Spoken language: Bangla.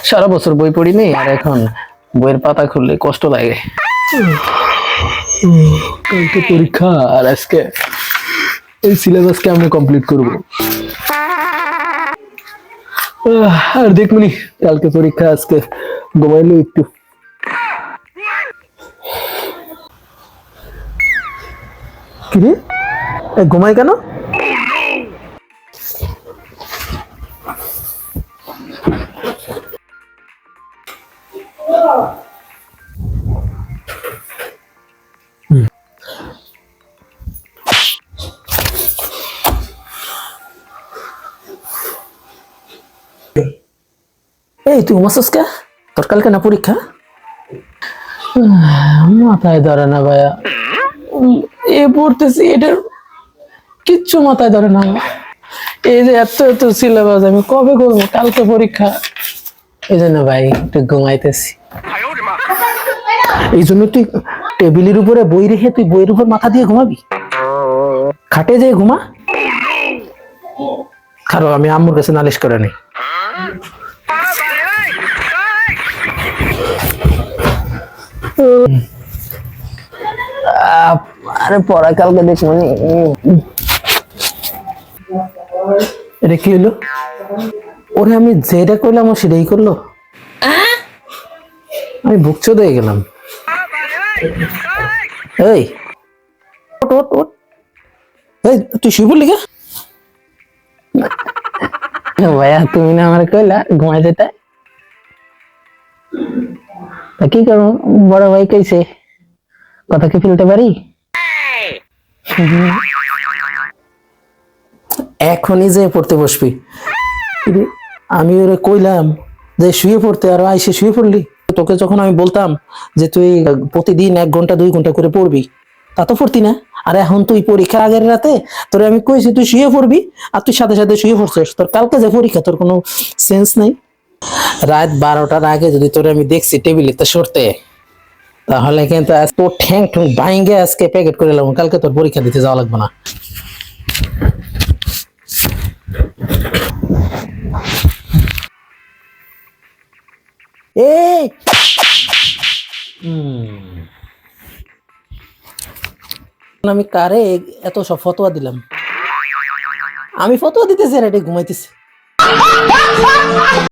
সারা বছর বই পড়িনি, আর এখন বইয়ের পাতা খুললে কষ্ট লাগে। কালকে পরীক্ষা, আর আজকে এই সিলেবাস কেমনে কমপ্লিট করব? আর দেখবনি, কালকে পরীক্ষা, আজকে ঘুমাইলো একটু। কিরে ঘুমাই কেন? এই তুই ঘুমাচ্ছিস কে? তোর কালকে না পরীক্ষা? মাথায় ধরে না ভাইয়া, এ পড়তেছি, এটার কিচ্ছু মাথায় ধরে না। এই যে এত এত সিলেবাস, আমি কবে করবো? কালকে পরীক্ষা, এই জন্য ভাই একটু ঘুমাইতেছি। এই জন্য তুই টেবিলের উপরে বই রেখে তুই বইয়ের উপর মাথা দিয়ে ঘুমাবি? খাটে যেয়ে ঘুমা। খারো, আমি আম্মুর কাছে নালিশ করে নি। আরে পড়া কালকে দেখবো। এটা কি হলো? ওরে আমি যেটা করলাম ও সেটাই করলো। আমি বুকচো দিয়ে গেলাম। এই ওঠ ওঠ ওঠ, এই তুই শুয়ে পড়লি কে? ভাইয়া তুমি না আমার কইলা ঘুমাই যেতে, তা কি করবো? বড় ভাই কইছে, কথা কি ফেলতে পারি? এখনই যে পড়তে বসবি? আমি ওরে কইলাম যে শুয়ে পড়তে, আর আইসে শুয়ে পড়লি। তোকে যখন আমি বলতাম যে তুই প্রতিদিন 1 ঘন্টা 2 ঘন্টা করে পড়বি, তা তো পড়তি না। আর এখন তুই পরীক্ষার আগের রাতে তোরে আমি কইছি তুই শুয়ে পড়বি, আর তুই সাথে সাথে শুয়ে পড়ছিস। তোর কালকে যে পরীক্ষা, তোর কোনো সেন্স নাই? রাত 12টার আগে যদি তোরে আমি দেখছি টেবিলে তো সরতে, তাহলে কিন্তু আজ তোর ঠ্যাং ঠুং ভাঙ্গে আজকে প্যাকেট করে এলাম। কালকে তোর পরীক্ষা দিতে যাওয়া লাগবে না। এই আমি কারে এত সব ফতোয়া দিলাম? আমি ফতোয়া দিতেছি আর এটা ঘুমাইতেছি।